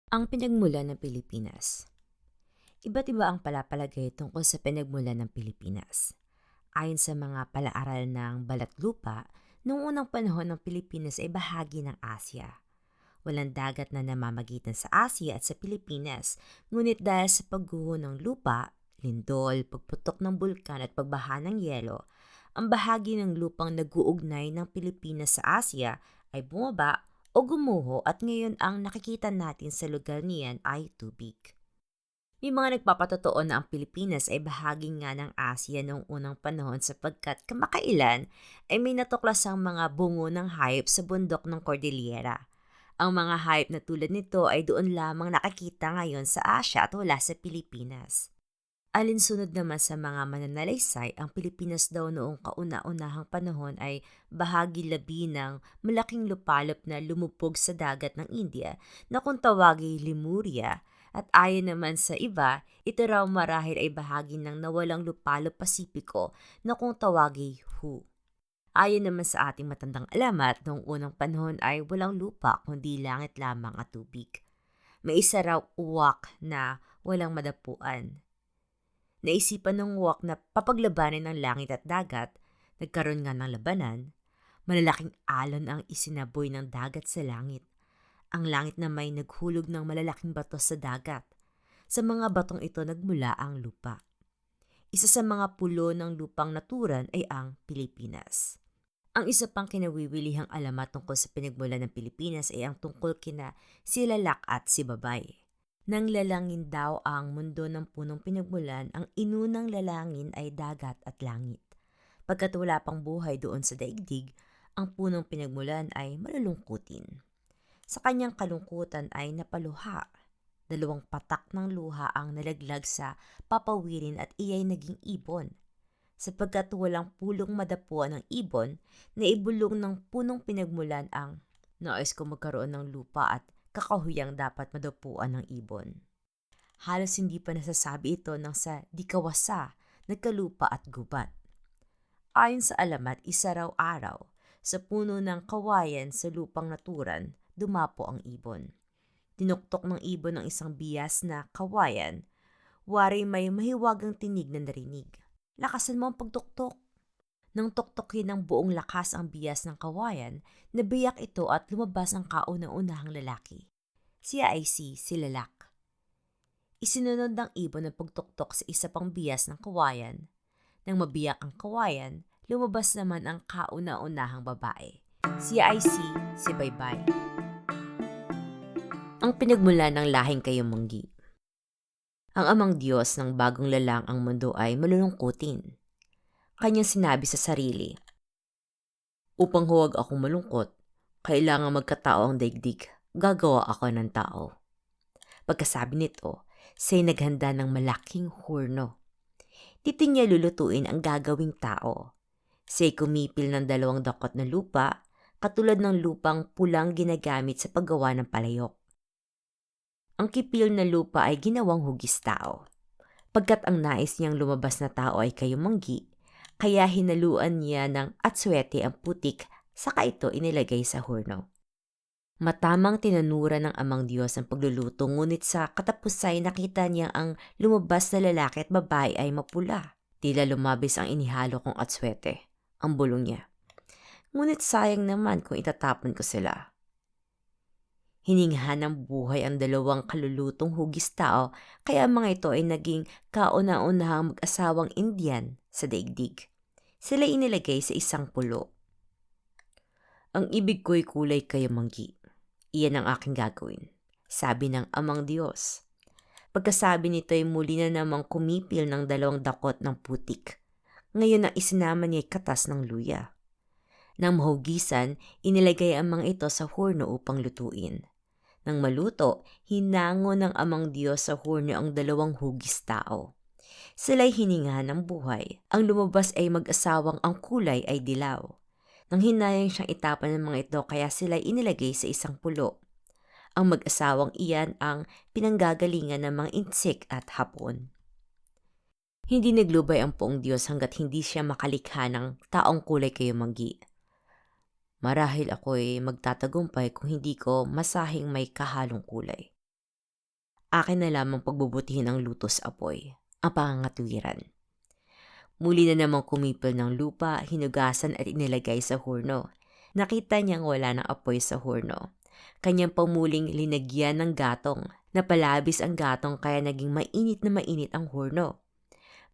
Ang pinagmulan ng Pilipinas. Iba't iba ang palapalagay tungkol sa pinagmulan ng Pilipinas. Ayon sa mga palaaral ng balat lupa, noong unang panahon ng Pilipinas ay bahagi ng Asya. Walang dagat na namamagitan sa Asya at sa Pilipinas, ngunit dahil sa pagguho ng lupa, lindol, pagputok ng bulkan at pagbaha ng yelo, ang bahagi ng lupang nag-uugnay ng Pilipinas sa Asya ay bumaba o gumuho at ngayon ang nakikita natin sa lugar niyan ay tubig. May mga nagpapatotoo na ang Pilipinas ay bahagi nga ng Asya noong unang panahon sapagkat kamakailan ay may natuklasang mga bungo ng hayop sa bundok ng Cordillera. Ang mga hayop na tulad nito ay doon lamang nakikita ngayon sa Asya at wala sa Pilipinas. Alinsunod naman sa mga mananalaysay, ang Pilipinas daw noong kauna-unahang panahon ay bahagi labi ng malaking lupalop na lumubog sa dagat ng India na kung tawagin Lemuria, at ayon naman sa iba, ito raw marahil ay bahagi ng nawalang lupalop Pasipiko na kung tawagin Hu. Ayon naman sa ating matandang alamat, noong unang panahon ay walang lupa kundi langit lamang at tubig. May isa raw uwak na walang madapuan. Naisipan ng Wak na papaglabanan ng langit at dagat, nagkaroon nga ng labanan, malalaking alon ang isinaboy ng dagat sa langit. Ang langit na may naghulog ng malalaking bato sa dagat. Sa mga batong ito nagmula ang lupa. Isa sa mga pulo ng lupang naturan ay ang Pilipinas. Ang isa pang kinawiwilihang alamat tungkol sa pinagmulan ng Pilipinas ay ang tungkol kina Silalak at Sibabay. Nang lalangin daw ang mundo ng punong pinagmulan, ang inunang lalangin ay dagat at langit. Pagkat wala pang buhay doon sa daigdig, ang punong pinagmulan ay malulungkutin. Sa kanyang kalungkutan ay napaluha. 2 patak ng luha ang nalaglag sa papawirin at iyay naging ibon. Sapagkat walang pulong madapuan ng ibon, naibulong ng punong pinagmulan ang nais ko magkaroon ng lupa at kakahuyang dapat madapuan ng ibon. Halos hindi pa nasasabi ito nang sa dikawasa, nagkalupa at gubat. Ayon sa alamat, isa raw araw, sa puno ng kawayan sa lupang naturan, dumapo ang ibon. Tinuktok ng ibon ng isang bias na kawayan, wari may mahiwagang tinig na narinig. Lakasan mo ang pagtuktok. Nang tuktokin ng buong lakas ang bias ng kawayan, nabiyak ito at lumabas ang kauna-unahang lalaki. Siya ay si Silalak. Isinunod ng ibon ang pagtuktok sa isa pang bias ng kawayan. Nang mabiyak ang kawayan, lumabas naman ang kauna-unahang babae. Siya ay si Sibaybay. Ang pinagmula ng lahing Kayumanggi. Ang amang Diyos ng bagong lalang ang mundo ay malulungkutin. Kanyang sinabi sa sarili, upang huwag akong malungkot, kailangan magkatao ang daigdig, gagawa ako ng tao. Pagkasabi nito, siya'y naghanda ng malaking hurno. Dito niya lulutuin ang gagawing tao. Siya'y kumipil ng 2 dakot na lupa, katulad ng lupang pulang ginagamit sa paggawa ng palayok. Ang kipil na lupa ay ginawang hugis tao. Pagkat ang nais niyang lumabas na tao ay Kayumanggi, kaya hinaluan niya ng atswete ang putik saka ito inilagay sa hurno. Matamang tinanura ng amang Diyos ang pagluluto, ngunit sa katapusay nakita niya ang lumabas na lalaki at babae ay mapula. Tila lumabis ang inihalo kong atswete, ang bulong niya. Ngunit sayang naman kung itatapon ko sila. Hininghan ng buhay ang 2 kalulutong hugis tao, kaya ang mga ito ay naging kauna-unahang mag-asawang Indian sa daigdig. Sila inilagay sa isang pulo. Ang ibig ko'y kulay Kayumanggi. Iyan ang aking gagawin, sabi ng amang Diyos. Pagkasabi nito ay muli na namang kumipil ng 2 dakot ng putik. Ngayon ang isinama niya ay katas ng luya. Nang mahugisan, inilagay ang mga ito sa hurno upang lutuin. Nang maluto, hinango ng amang Diyos sa hurno ang 2 hugis tao. Sila'y hiningahan ng buhay. Ang lumabas ay mag-asawang ang kulay ay dilaw. Nang hinayang siyang itapon ng mga ito, kaya sila'y inilagay sa isang pulo. Ang mag-asawang iyan ang pinanggagalingan ng mga insik at hapon. Hindi naglubay ang poong Diyos hanggat hindi siya makalikha ng taong kulay Kayumanggi. Marahil ako'y magtatagumpay kung hindi ko masahing may kahalong kulay. Akin na lamang pagbubutihin ang luto sa apoy, ang pangangatwiran. Muli na namang kumipil ng lupa, hinugasan at inilagay sa hurno. Nakita niyang wala ng apoy sa hurno. Kanyang pamuling linagyan ng gatong. Napalabis ang gatong kaya naging mainit na mainit ang hurno.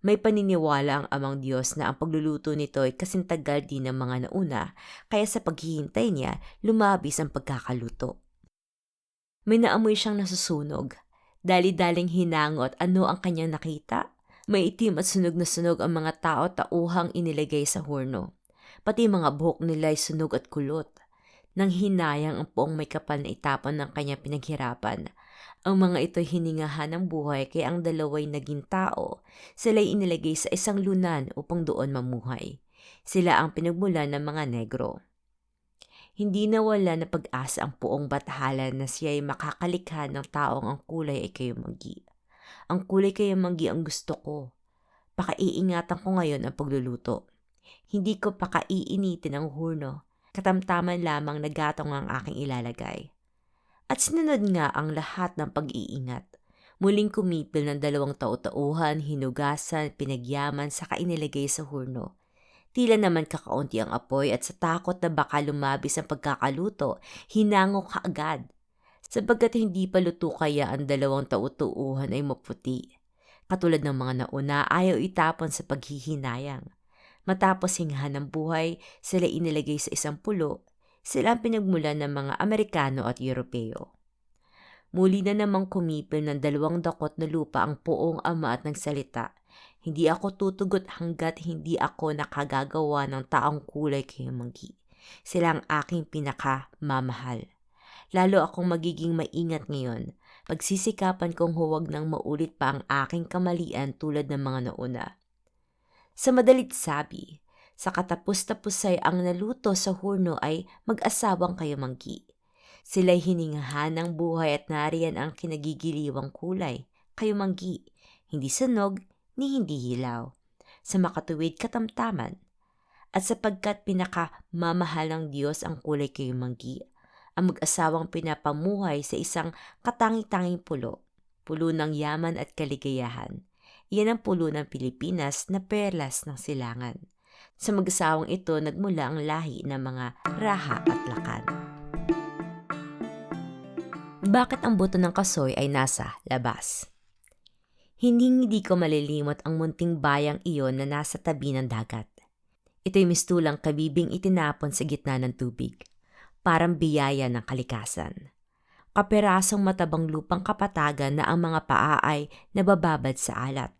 May paniniwala ang amang Diyos na ang pagluluto nito ay kasintagal din ng mga nauna, kaya sa paghihintay niya, lumabis ang pagkakaluto. May naamoy siyang nasusunog. Dali-daling hinango at ano ang kanyang nakita? May itim at sunog na sunog ang mga tao-tauhang inilagay sa hurno. Pati mga buhok nila ay sunog at kulot. Nang hinayang ang poong may kapal na itapon ng kanyang pinaghirapan. Ang mga ito'y hiningahan ng buhay kaya ang dalawa'y naging tao. Sila'y inilagay sa isang lunan upang doon mamuhay. Sila ang pinagmulan ng mga negro. Hindi nawala na pag-asa ang poong batahalan na siya'y makakalikha ng taong ang kulay ay kayumanggi. Ang kulay kayumanggi ang gusto ko. Pakaiingatan ko ngayon ang pagluluto. Hindi ko pakaiinitin ang hurno. Katamtaman lamang na gatong ang aking ilalagay. At sinunod nga ang lahat ng pag-iingat. Muling kumipil ng 2 tau-tauhan, hinugasan, pinagyaman, saka inilagay sa hurno. Tila naman kakaunti ang apoy at sa takot na baka lumabis ang pagkakaluto, hinango kaagad. Sapagkat hindi pa luto kaya ang 2 tau-tauhan ay maputi. Katulad ng mga nauna, ayaw itapon sa paghihinayang. Matapos hinghan ng buhay, sila inilagay sa isang pulo. Sila ang pinagmulan ng mga Amerikano at Europeo. Muli na namang kumipil ng 2 dakot na lupa ang poong ama at nagsalita. Hindi ako tutugot hanggat hindi ako nakagagawa ng taong kulay kayumanggi. Sila ang aking pinakamamahal. Lalo akong magiging maingat ngayon. Pagsisikapan kong huwag nang maulit pa ang aking kamalian tulad ng mga nauna. Sa madalit sabi, sa katapos-tapos ay ang naluto sa hurno ay mag-asawang kayumanggi. Sila'y hiningahan ng buhay at nariyan ang kinagigiliwang kulay, kayumanggi, hindi sunog ni hindi hilaw, sa makatuwid katamtaman. At sapagkat pinakamamahal ng Diyos ang kulay kayumanggi, ang mag-asawang pinapamuhay sa isang katangi-tanging pulo ng yaman at kaligayahan. Iyan ang pulo ng Pilipinas na perlas ng silangan. Sa mag-asawang ito nagmula ang lahi ng mga Raha at Lakan. Bakit ang buto ng kasoy ay nasa labas? Hindi ko malilimot ang munting bayang iyon na nasa tabi ng dagat. Ito'y mistulang kabibing itinapon sa gitna ng tubig. Parang biyaya ng kalikasan. Kaperasong matabang lupang kapatagan na ang mga paa ay nabababad sa alat.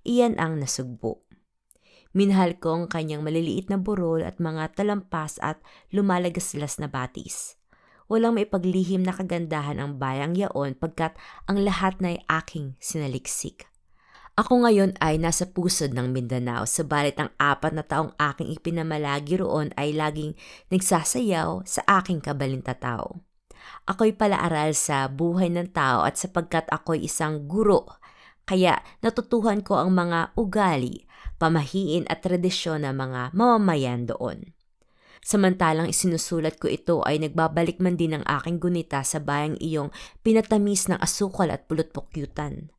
Iyan ang nasugbo. Minahal ko ang kanyang maliliit na burol at mga talampas at lumalagaslas na batis. Walang maipaglihim na kagandahan ang bayang yaon pagkat ang lahat na ay aking sinaliksik. Ako ngayon ay nasa pusod ng Mindanao, subalit ang 4 na taong aking ipinamalagi roon ay laging nagsasayaw sa aking kabalintataw. Ako'y palaaral sa buhay ng tao at sapagkat ako'y isang guro, kaya natutuhan ko ang mga ugali, pamahiin at tradisyon ng mga mamamayan doon. Samantalang isinusulat ko ito ay nagbabalik man din ang aking gunita sa bayang iyong pinatamis ng asukal at pulot-pukyutan.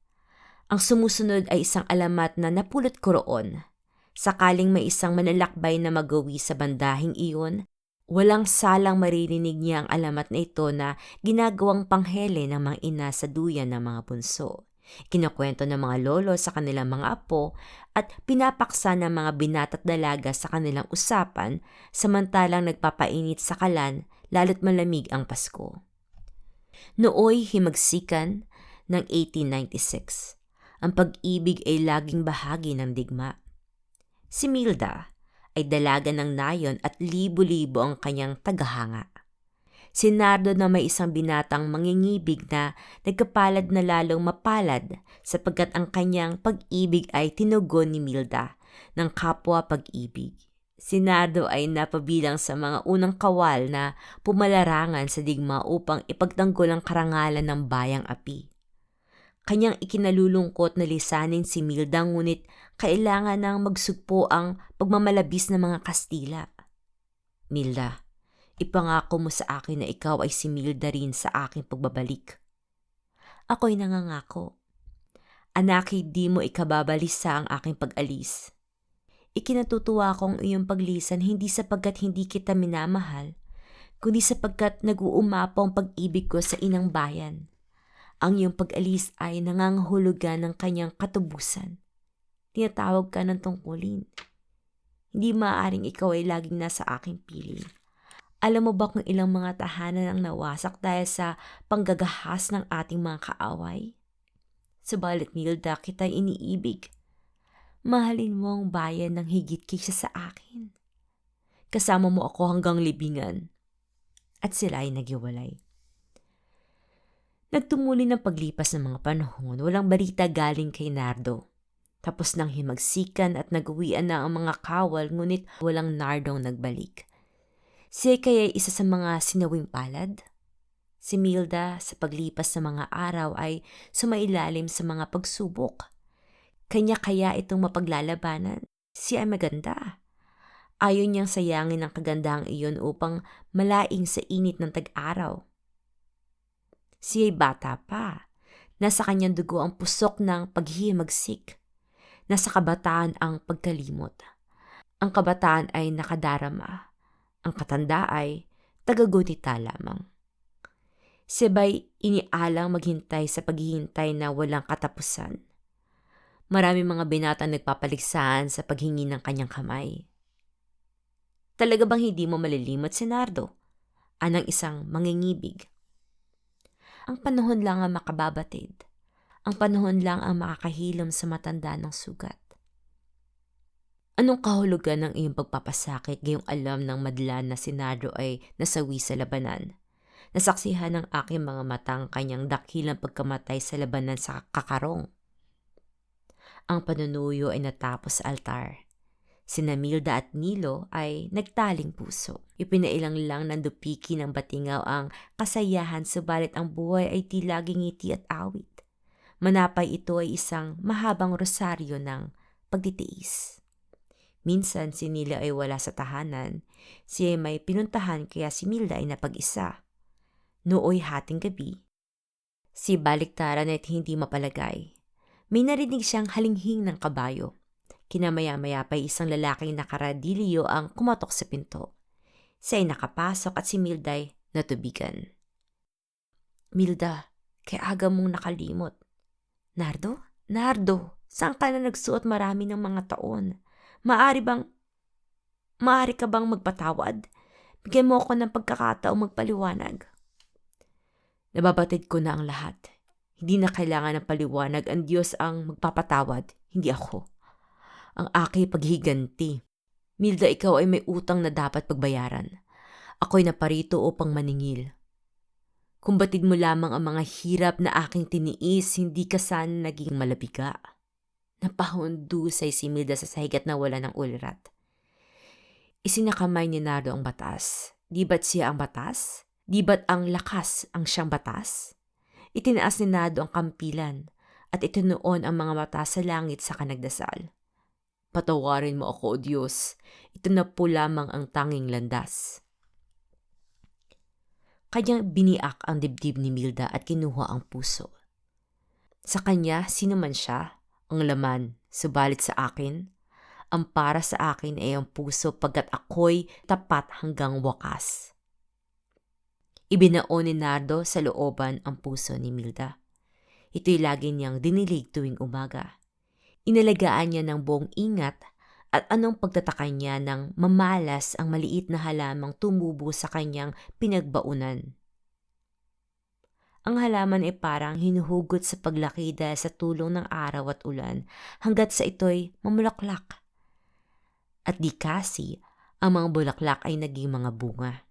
Ang sumusunod ay isang alamat na napulot ko roon. Sakaling may isang manlalakbay na magawi sa bandahing iyon, walang salang maririnig niya ang alamat na ito na ginagawang panghele ng mga ina sa duyan ng mga bunso. Kinukwento ng mga lolo sa kanilang mga apo at pinapaksa ng mga binata't dalaga sa kanilang usapan samantalang nagpapainit sa kalan lalo't malamig ang Pasko. Nooy himagsikan ng 1896. Ang pag-ibig ay laging bahagi ng digma. Si Milda ay dalaga ng nayon at libo-libo ang kanyang tagahanga. Si Nardo na may isang binatang mangingibig na nagkapalad na lalong mapalad sapagkat ang kanyang pag-ibig ay tinugon ni Milda ng kapwa pag-ibig. Si Nardo ay napabilang sa mga unang kawal na pumalarangan sa digma upang ipagtanggol ang karangalan ng bayang api. Kanyang ikinalulungkot na lisanin si Milda ngunit kailangan nang magsugpo ang pagmamalabis ng mga Kastila. Milda, ipangako mo sa akin na ikaw ay si Milda rin sa aking pagbabalik. Ako'y nangangako. Anak, hindi mo ikababalisa ang aking pag-alis. Ikinatutuwa ko ang iyong paglisan hindi sapagkat hindi kita minamahal, kundi sapagkat nag-uumapaw ang pag-ibig ko sa inang bayan. Ang iyong pag-alis ay nangangahulugan ng kanyang katubusan. Tinatawag ka ng tungkulin. Hindi maaaring ikaw ay laging nasa aking piling. Alam mo ba kung ilang mga tahanan ang nawasak dahil sa panggagahas ng ating mga kaaway? Subalit Milda, kita'y iniibig. Mahalin mo ang bayan ng higit kaysa sa akin. Kasama mo ako hanggang libingan. At sila ay naghiwalay. Nagtumuli ng paglipas ng mga panahon, walang balita galing kay Nardo. Tapos nang himagsikan at nag-uwian na ang mga kawal, ngunit walang Nardong nagbalik. Siya kaya isa sa mga sinawing palad? Si Milda sa paglipas ng mga araw ay sumailalim sa mga pagsubok. Kanya kaya itong mapaglalabanan? Siya ay maganda. Ayaw niyang sayangin ang kagandahang iyon upang malaing sa init ng tag-araw. Siya ay bata pa. Nasa kanyang dugo ang pusok ng paghihimagsik. Nasa kabataan ang pagkalimot. Ang kabataan ay nakadarama. Ang katanda ay tagagunita lamang. Siya'y inialang maghintay sa paghihintay na walang katapusan. Marami mga binatang nagpapaligsahan sa paghingi ng kanyang kamay. Talaga bang hindi mo malilimot si Nardo? Anang isang mangingibig. Ang panahon lang ang makababatid. Ang panahon lang ang makakahilom sa matanda ng sugat. Anong kahulugan ng iyong pagpapasakit ngayong alam ng madla na si Nardo ay nasawi sa labanan? Nasaksihan ng aking mga matang kanyang dakilang pagkamatay sa labanan sa Kakarong. Ang panunuyo ay natapos sa altar. Sina Milda at Nilo ay nagtaling puso. Ipinailang lang ng dupiki ng Batingaw ang kasayahan, subalit ang buhay ay di laging ngiti at awit. Manapay ito ay isang mahabang rosaryo ng pagtitiis. Minsan si Nilo ay wala sa tahanan. Siya ay may pinuntahan kaya si Milda ay napag-isa. Nooy hating gabi, si baliktaran ay hindi mapalagay. May narinig siyang halinghing ng kabayo. Kinamaya-maya pa isang lalaking nakaradilyo ang kumatok sa pinto. Siya ay nakapasok at si Milda ay natubigan. Milda, kaya aga mong nakalimot. Nardo? Nardo, saan ka na nagsuot marami ng mga taon? Maari ka bang magpatawad? Bigyan mo ako ng pagkakataong magpaliwanag. Nababatid ko na ang lahat. Hindi na kailangan ng paliwanag. Ang Diyos ang magpapatawad, hindi ako. Ang aking paghiganti. Milda, ikaw ay may utang na dapat pagbayaran. Ako'y naparito upang maningil. Kumbatid mo lamang ang mga hirap na aking tiniis, hindi ka sana naging malabiga. Napahundusay si Milda sa sahig at nawala ng ulirat. Isinakamay ni Nardo ang batas. Di ba't siya ang batas? Di ba't ang lakas ang siyang batas? Itinaas ni Nardo ang kampilan at itinuon ang mga mata sa langit sa kanagdasal. Patawarin mo ako, O Diyos. Ito na po lamang ang tanging landas. Kanyang biniak ang dibdib ni Milda at kinuha ang puso. Sa kanya, sino man siya, ang laman, subalit sa akin, ang para sa akin ay ang puso pagkat ako'y tapat hanggang wakas. Ibinaon ni Nardo sa looban ang puso ni Milda. Ito'y lagi niyang dinilig tuwing umaga. Inalagaan niya ng buong ingat at anong pagtataka niya nang mamalas ang maliit na halamang tumubo sa kanyang pinagbaunan. Ang halaman ay parang hinuhugot sa paglaki dahil sa tulong ng araw at ulan hanggat sa ito'y mamulaklak. At di kasi, ang mga bulaklak ay naging mga bunga.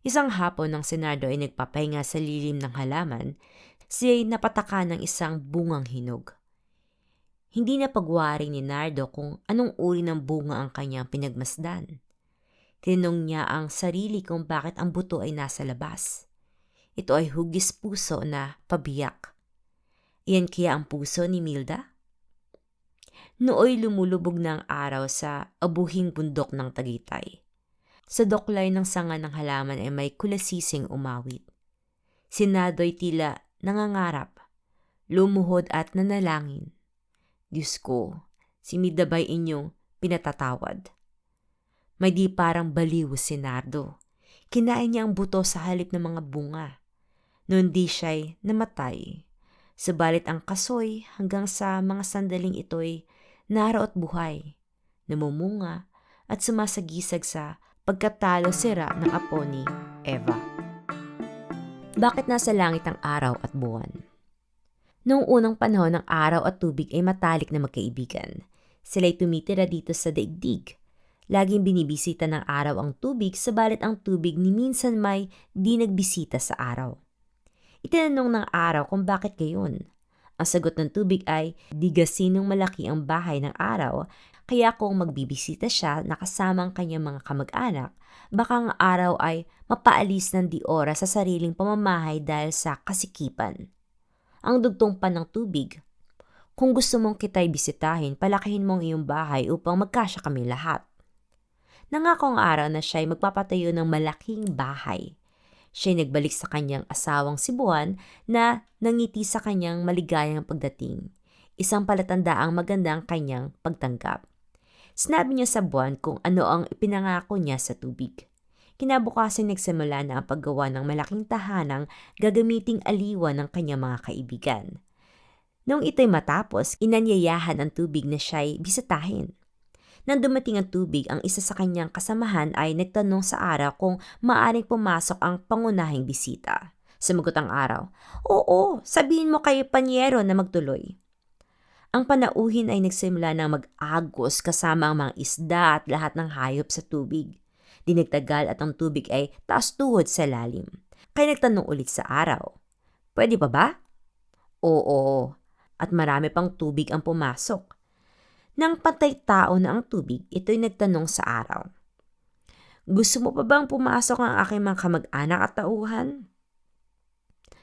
Isang hapon nang si Nardo ay nagpapahinga sa lilim ng halaman, siya'y napataka ng isang bungang hinog. Hindi na pagwari ni Nardo kung anong uri ng bunga ang kanyang pinagmasdan. Tinanong niya ang sarili kung bakit ang buto ay nasa labas. Ito ay hugis puso na pabiyak. Iyan kaya ang puso ni Milda? Nooy lumulubog ng araw sa abuhing bundok ng Tagaytay. Sa doklay ng sanga ng halaman ay may kulasising umawit. Si Nardo'y tila nangangarap, lumuhod at nanalangin. Diyos ko, sinidabay inyong pinatatawad. May di parang baliw si Nardo. Kinain niya ang buto sa halip ng mga bunga. Noon di siya'y namatay. Subalit ang kasoy hanggang sa mga sandaling ito'y naro at buhay, namumunga at sumasagisag sa pagkatalo sira ng apo ni Eva. Bakit nasa langit ang araw at buwan? Noong unang panahon ng araw at tubig ay matalik na magkaibigan. Sila'y tumitira dito sa daigdig. Laging binibisita ng araw ang tubig, sabalit ang tubig ni minsan may di nagbisita sa araw. Itinanong ng araw kung bakit gayon. Ang sagot ng tubig ay, di gasinong malaki ang bahay ng araw, kaya kung magbibisita siya nakasama ang kanyang mga kamag-anak, baka ang araw ay mapaalis ng di oras sa sariling pamamahay dahil sa kasikipan. Ang dugtong pa ng tubig, kung gusto mong kita'y bisitahin, palakihin mong iyong bahay upang magkasya kami lahat. Nangako ang araw na siya'y magpapatayo ng malaking bahay. Siya'y nagbalik sa kanyang asawang si Buwan na nangiti sa kanyang maligayang pagdating. Isang palatandaang maganda ang kanyang pagtanggap. Sinabi niya sa Buwan kung ano ang ipinangako niya sa tubig. Kinabukasan nagsimula na ang paggawa ng malaking tahanang gagamiting aliwan ng kanyang mga kaibigan. Noong ito'y matapos, inanyayahan ang tubig na siya'y bisitahin. Nang dumating ang tubig, ang isa sa kanyang kasamahan ay nagtanong sa araw kung maaaring pumasok ang pangunahing bisita. Sumagot ang araw, "Oo, sabihin mo kay Panyero na magtuloy." Ang panauhin ay nagsimula ng mag-agos kasama ang mga isda at lahat ng hayop sa tubig. Di nagtagal at ang tubig ay taas tuhod sa lalim. Kaya nagtanong ulit sa araw, "Pwede pa ba?" "Oo," at marami pang tubig ang pumasok. Nang patay-tao na ang tubig, ito'y nagtanong sa araw, "Gusto mo pa bang pumasok ang aking mga kamag-anak at tauhan?"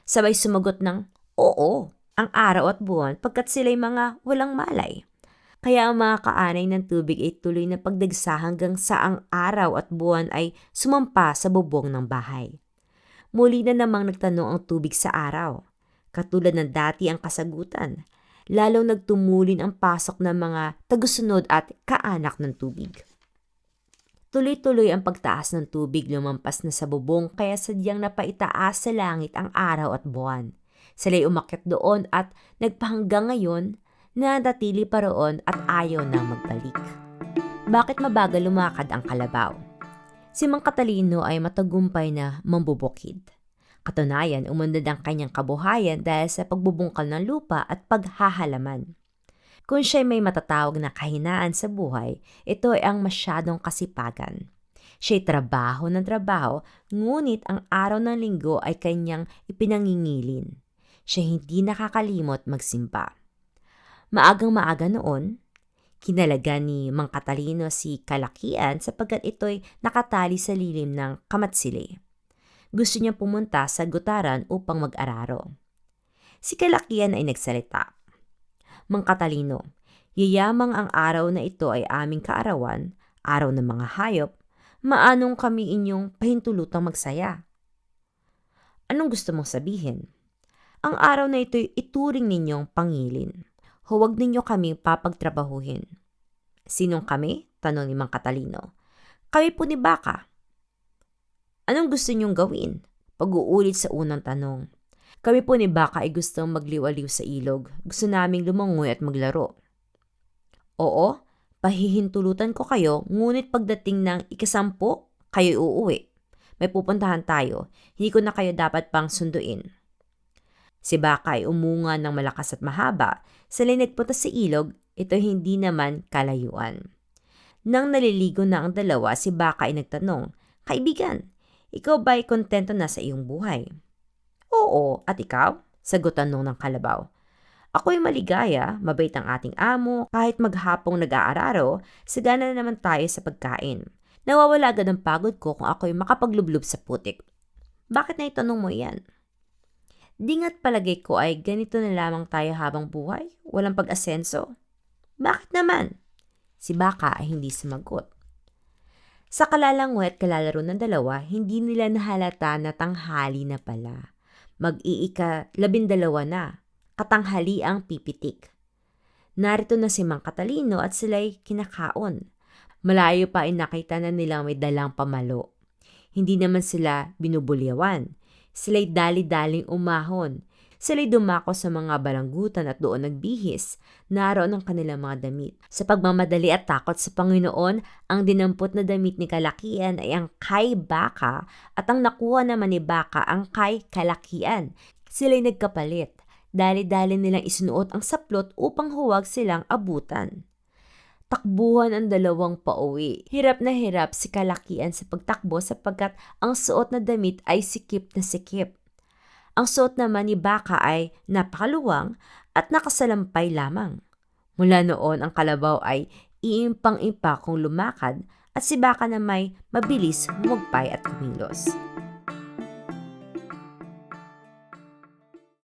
Sabay sumagot ng oo ang araw at buwan pagkat sila'y mga walang malay. Kaya ang mga kaanay ng tubig ay tuloy na pagdagsa hanggang sa ang araw at buwan ay sumampa sa bubong ng bahay. Muli na namang nagtanong ang tubig sa araw. Katulad ng dati ang kasagutan, lalong nagtumulin ang pasok ng mga tagusunod at kaanak ng tubig. Tuloy-tuloy ang pagtaas ng tubig, lumampas na sa bubong kaya sadyang napaitaas sa langit ang araw at buwan. Sila'y umakyat doon at nagpahanggang ngayon na natili pa roon at ayaw nang magbalik. Bakit mabagal lumakad ang kalabaw? Si Mang Catalino ay matagumpay na mambubukid. Katunayan, umunlad ang kanyang kabuhayan dahil sa pagbubungkal ng lupa at paghahalaman. Kung siya'y may matatawag na kahinaan sa buhay, ito ay ang masyadong kasipagan. Siya'y trabaho ng trabaho, ngunit ang araw ng linggo ay kanyang ipinangingilin. Siya hindi nakakalimot magsimba. Maagang-maaga noon, kinalaga ni Mang Catalino si Kalakian sapagkat ito'y nakatali sa lilim ng kamatsili. Gusto niyang pumunta sa gutaran upang mag-araro. Si Kalakian ay nagsalita, "Mang Catalino, yayamang ang araw na ito ay aming kaarawan, araw ng mga hayop, maanong kami inyong pahintulutang magsaya?" "Anong gusto mong sabihin?" "Ang araw na ito'y ituring ninyong pangilin. Huwag ninyo kaming papagtrabahuhin." "Sinong kami?" tanong ni Mang Catalino. "Kami po ni Baka." "Anong gusto niyong gawin?" Pag-uulit sa unang tanong. "Kami po ni Baka ay gustong magliw-aliw sa ilog. Gusto naming lumangoy at maglaro." "Oo, pahihintulutan ko kayo, ngunit pagdating ng ika-10, kayo'y uuwi. May pupuntahan tayo. Hindi ko na kayo dapat pang sunduin." Si Baka ay umunga ng malakas at mahaba. Sila'y nagpunta sa ilog, ito hindi naman kalayuan. Nang naliligo na ang dalawa, si Baka ay nagtanong, "Kaibigan, ikaw ba'y kontento na sa iyong buhay?" "Oo, at ikaw?" sagutan ng kalabaw. "Ako'y maligaya, mabait ang ating amo, kahit maghapong nag-aararo, sagana na naman tayo sa pagkain. Nawawala agad ang pagod ko kung ako'y makapaglublob sa putik." "Bakit na itanong mo iyan?" "Dingat palagay ko ay ganito na lamang tayo habang buhay, walang pag-asenso." "Bakit naman?" Si Baka ay hindi sumagot. Sa kalalangoy at kalalaro ng dalawa, hindi nila nahalata na tanghali na pala. Mag-iika-12 na, katanghali ang pipitik. Narito na si Mang Catalino at sila'y kinakaon. Malayo pa ay nakita na nilang may dalang pamalo. Hindi naman sila binubulyawan. Sila'y dali-daling umahon. Sila'y dumako sa mga balanggutan at doon nagbihis. Naroon ang kanilang mga damit. Sa pagmamadali at takot sa Panginoon, ang dinampot na damit ni Kalakian ay ang kay Baka at ang nakuha naman ni Baka ang kay Kalakian. Sila'y nagkapalit. Dali-dali nilang isinuot ang saplot upang huwag silang abutan. Takbuhan ang dalawang pauwi. Hirap na hirap si Kalakian sa pagtakbo sapagkat ang suot na damit ay sikip na sikip. Ang suot naman ni Baka ay napakaluwang at nakasalampay lamang. Mula noon ang kalabaw ay iimpang-impa kung lumakad at si Baka na may mabilis humugpay at kumilos.